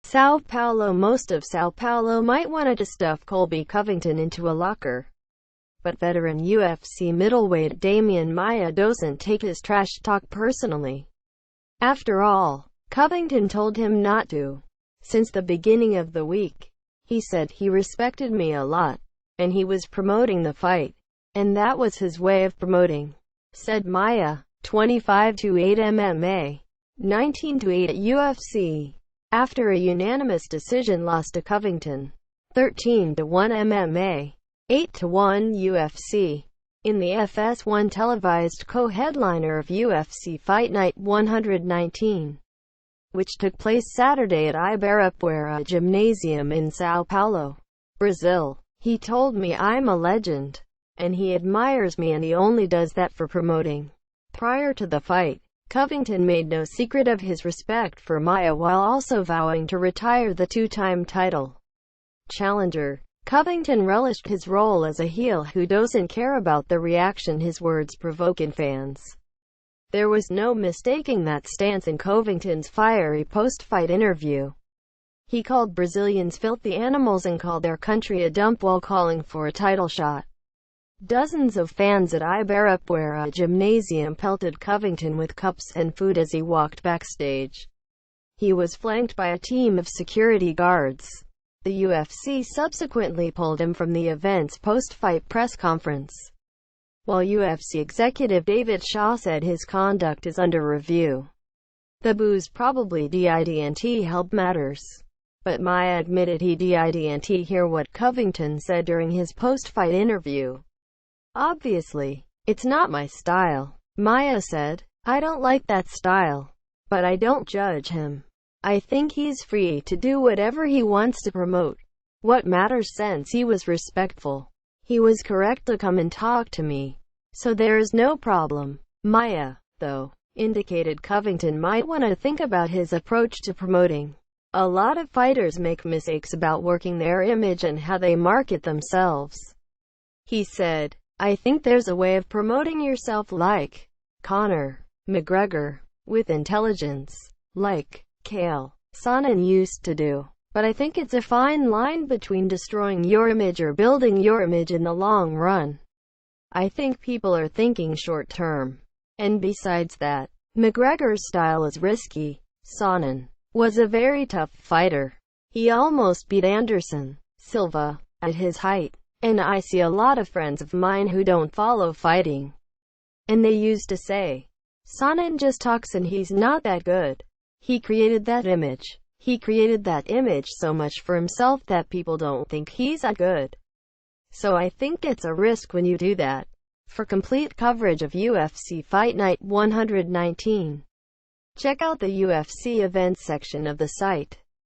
Sao Paulo. Most of Sao Paulo might want to stuff Colby Covington into a locker, but veteran UFC middleweight Demian Maia doesn't take his trash talk personally. After all, Covington told him not to. Since the beginning of the week, he said he respected me a lot, and he was promoting the fight, and that was his way of promoting, said Maia. 25-8 MMA, 19-8 at UFC. After a unanimous decision loss to Covington, 13-1 MMA, 8-1 UFC, in the FS1 televised co-headliner of UFC Fight Night 119, which took place Saturday at Ibirapuera Gymnasium in São Paulo, Brazil. He told me I'm a legend, and he admires me, and he only does that for promoting. Prior to the fight, Covington made no secret of his respect for Maia while also vowing to retire the two-time title challenger. Covington relished his role as a heel who doesn't care about the reaction his words provoke in fans. There was no mistaking that stance in Covington's fiery post-fight interview. He called Brazilians filthy animals and called their country a dump while calling for a title shot. Dozens of fans at Ibirapuera Gymnasium pelted Covington with cups and food as he walked backstage. He was flanked by a team of security guards. The UFC subsequently pulled him from the event's post-fight press conference, while UFC executive David Shaw said his conduct is under review. The boos probably didn't help matters, but Maia admitted he didn't hear what Covington said during his post-fight interview. Obviously, it's not my style, Maia said. I don't like that style, but I don't judge him. I think he's free to do whatever he wants to promote what matters. Since he was respectful, he was correct to come and talk to me, so there is no problem. Maia, though, indicated Covington might want to think about his approach to promoting. A lot of fighters make mistakes about working their image and how they market themselves, he said. I think there's a way of promoting yourself like Conor McGregor, with intelligence, like Chael Sonnen used to do. But I think it's a fine line between destroying your image or building your image in the long run. I think people are thinking short term. And besides that, McGregor's style is risky. Sonnen was a very tough fighter. He almost beat Anderson Silva at his height. And I see a lot of friends of mine who don't follow fighting, and they used to say, Sonnen just talks and he's not that good. He created that image. He created that image so much for himself that people don't think he's that good. So I think it's a risk when you do that. For complete coverage of UFC Fight Night 119, check out the UFC events section of the site.